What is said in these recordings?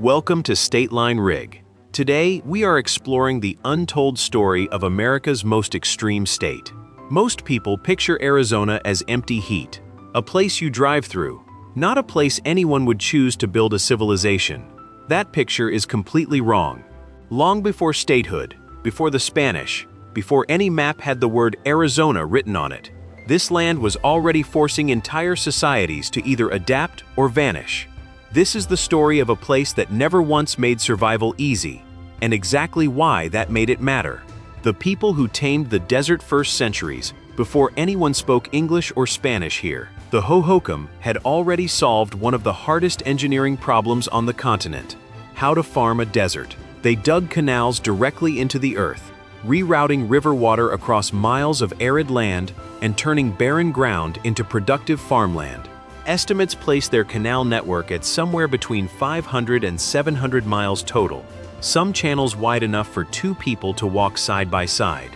Welcome to StateLineRig. Today, we are exploring the untold story of America's most extreme state. Most people picture Arizona as empty heat, a place you drive through, not a place anyone would choose to build a civilization. That picture is completely wrong. Long before statehood, before the Spanish, before any map had the word Arizona written on it, this land was already forcing entire societies to either adapt or vanish. This is the story of a place that never once made survival easy, and exactly why that made it matter. The people who tamed the desert first centuries, before anyone spoke English or Spanish here, the Hohokam, had already solved one of the hardest engineering problems on the continent: how to farm a desert. They dug canals directly into the earth, rerouting river water across miles of arid land and turning barren ground into productive farmland. Estimates place their canal network at somewhere between 500 and 700 miles total, some channels wide enough for two people to walk side by side.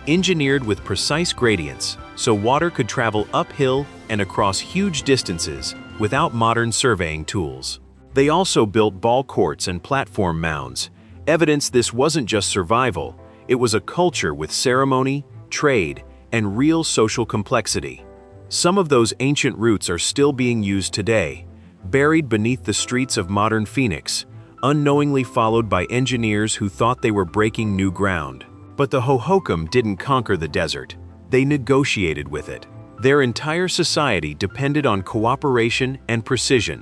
Engineered with precise gradients, so water could travel uphill and across huge distances without modern surveying tools. They also built ball courts and platform mounds, evidence this wasn't just survival, it was a culture with ceremony, trade, and real social complexity. Some of those ancient roots are still being used today, buried beneath the streets of modern Phoenix, unknowingly followed by engineers who thought they were breaking new ground. But the Hohokam didn't conquer the desert. They negotiated with it. Their entire society depended on cooperation and precision.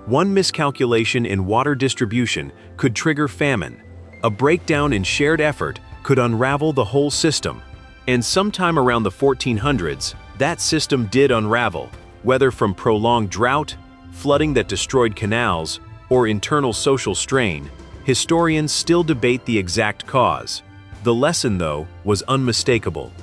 One miscalculation in water distribution could trigger famine. A breakdown in shared effort could unravel the whole system. And sometime around the 1400s, that system did unravel, whether from prolonged drought, flooding that destroyed canals, or internal social strain. Historians still debate the exact cause. The lesson, though, was unmistakable.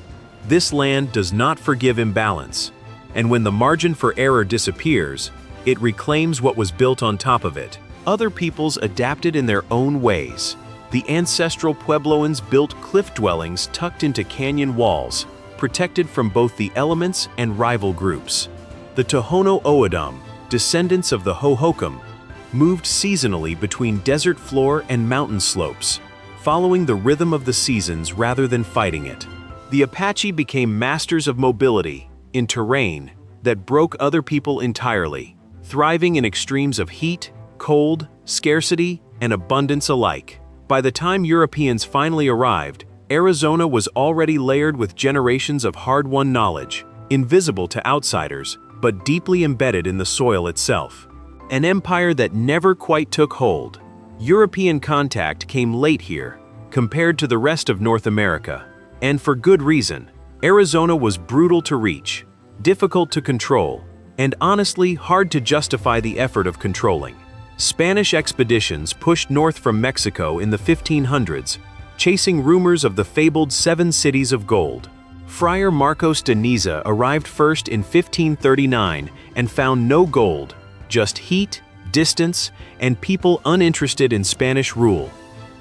This land does not forgive imbalance, and when the margin for error disappears, it reclaims what was built on top of it. Other peoples adapted in their own ways. The ancestral Puebloans built cliff dwellings tucked into canyon walls, protected from both the elements and rival groups. The Tohono O'odham, descendants of the Hohokam, moved seasonally between desert floor and mountain slopes, following the rhythm of the seasons rather than fighting it. The Apache became masters of mobility in terrain that broke other people entirely, thriving in extremes of heat, cold, scarcity, and abundance alike. By the time Europeans finally arrived, Arizona was already layered with generations of hard-won knowledge, invisible to outsiders, but deeply embedded in the soil itself. An empire that never quite took hold. European contact came late here, compared to the rest of North America. And for good reason. Arizona was brutal to reach, difficult to control, and honestly hard to justify the effort of controlling. Spanish expeditions pushed north from Mexico in the 1500s, chasing rumors of the fabled 7 cities of gold. Friar Marcos de Niza arrived first in 1539 and found no gold, just heat, distance, and people uninterested in Spanish rule.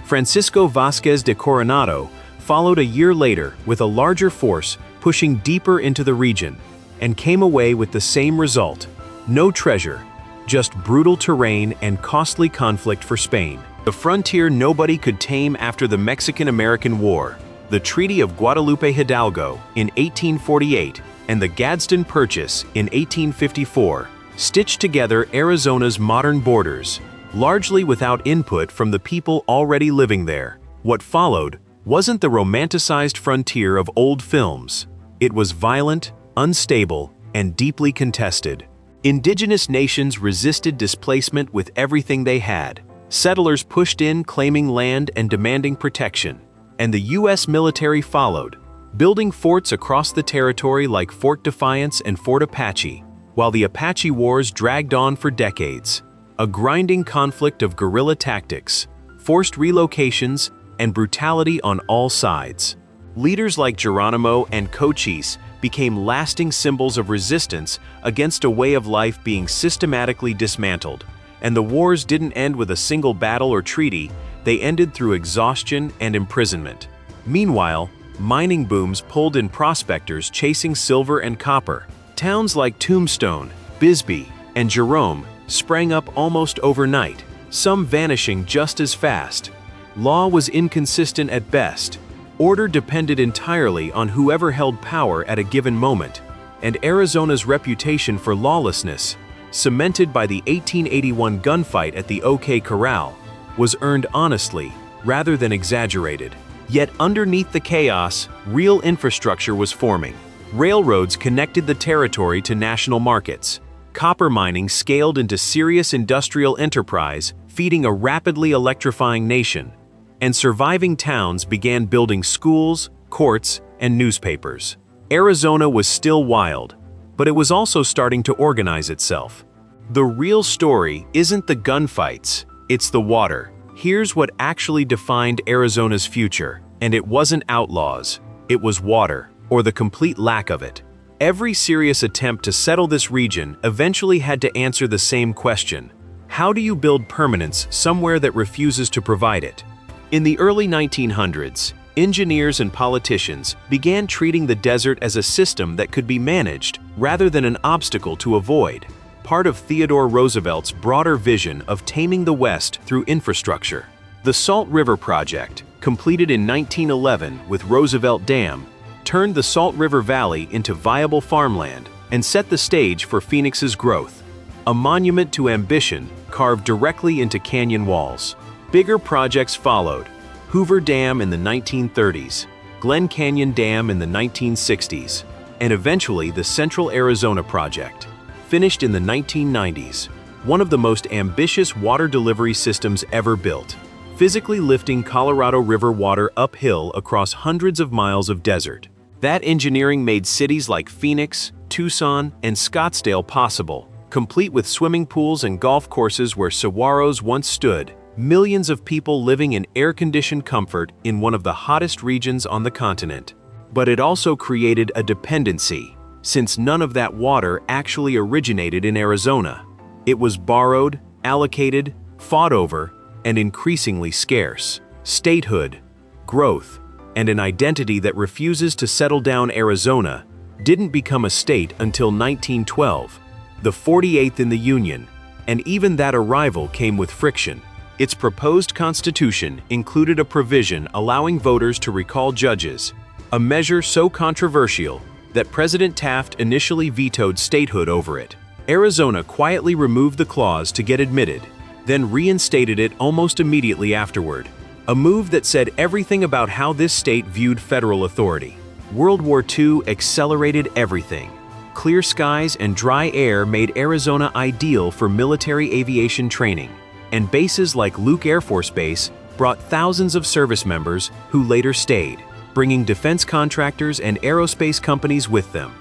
Francisco Vázquez de Coronado followed a year later with a larger force pushing deeper into the region, and came away with the same result: no treasure, just brutal terrain and costly conflict for Spain. The frontier nobody could tame after the Mexican-American War, the Treaty of Guadalupe Hidalgo in 1848, and the Gadsden Purchase in 1854, stitched together Arizona's modern borders, largely without input from the people already living there. What followed wasn't the romanticized frontier of old films. It was violent, unstable, and deeply contested. Indigenous nations resisted displacement with everything they had. Settlers pushed in, claiming land and demanding protection. And the U.S. military followed, building forts across the territory like Fort Defiance and Fort Apache, while the Apache Wars dragged on for decades. A grinding conflict of guerrilla tactics, forced relocations, and brutality on all sides. Leaders like Geronimo and Cochise became lasting symbols of resistance against a way of life being systematically dismantled. And the wars didn't end with a single battle or treaty, they ended through exhaustion and imprisonment. Meanwhile, mining booms pulled in prospectors chasing silver and copper. Towns like Tombstone, Bisbee, and Jerome sprang up almost overnight, some vanishing just as fast. Law was inconsistent at best. Order depended entirely on whoever held power at a given moment, and Arizona's reputation for lawlessness, cemented by the 1881 gunfight at the OK Corral, was earned honestly rather than exaggerated. Yet underneath the chaos, real infrastructure was forming. Railroads connected the territory to national markets. Copper mining scaled into serious industrial enterprise, feeding a rapidly electrifying nation. And surviving towns began building schools, courts, and newspapers. Arizona was still wild, but it was also starting to organize itself. The real story isn't the gunfights, it's the water. Here's what actually defined Arizona's future, and it wasn't outlaws, it was water, or the complete lack of it. Every serious attempt to settle this region eventually had to answer the same question: how do you build permanence somewhere that refuses to provide it? In the early 1900s, engineers and politicians began treating the desert as a system that could be managed rather than an obstacle to avoid, part of Theodore Roosevelt's broader vision of taming the West through infrastructure. The Salt River Project, completed in 1911 with Roosevelt Dam, turned the Salt River Valley into viable farmland and set the stage for Phoenix's growth, a monument to ambition carved directly into canyon walls. Bigger projects followed: Hoover Dam in the 1930s, Glen Canyon Dam in the 1960s, and eventually the Central Arizona Project, finished in the 1990s, one of the most ambitious water delivery systems ever built, physically lifting Colorado River water uphill across hundreds of miles of desert. That engineering made cities like Phoenix, Tucson, and Scottsdale possible, complete with swimming pools and golf courses where saguaros once stood. Millions of people living in air-conditioned comfort in one of the hottest regions on the continent. But it also created a dependency, since none of that water actually originated in Arizona. It was borrowed, allocated, fought over, and increasingly scarce. Statehood, growth, and an identity that refuses to settle down Arizona didn't become a state until 1912, the 48th in the Union, and even that arrival came with friction. Its proposed constitution included a provision allowing voters to recall judges, a measure so controversial that President Taft initially vetoed statehood over it. Arizona quietly removed the clause to get admitted, then reinstated it almost immediately afterward, a move that said everything about how this state viewed federal authority. World War II accelerated everything. Clear skies and dry air made Arizona ideal for military aviation training, and bases like Luke Air Force Base brought thousands of service members who later stayed, bringing defense contractors and aerospace companies with them.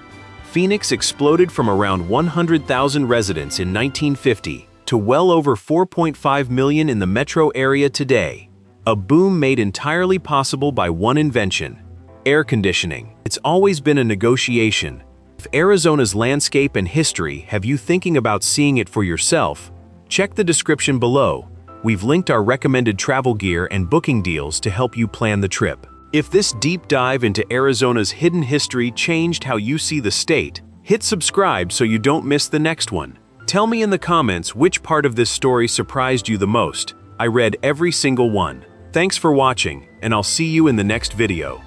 Phoenix exploded from around 100,000 residents in 1950 to well over 4.5 million in the metro area today, a boom made entirely possible by one invention: air conditioning. It's always been a negotiation. If Arizona's landscape and history have you thinking about seeing it for yourself, check the description below. We've linked our recommended travel gear and booking deals to help you plan the trip. If this deep dive into Arizona's hidden history changed how you see the state, hit subscribe so you don't miss the next one. Tell me in the comments which part of this story surprised you the most. I read every single one. Thanks for watching, and I'll see you in the next video.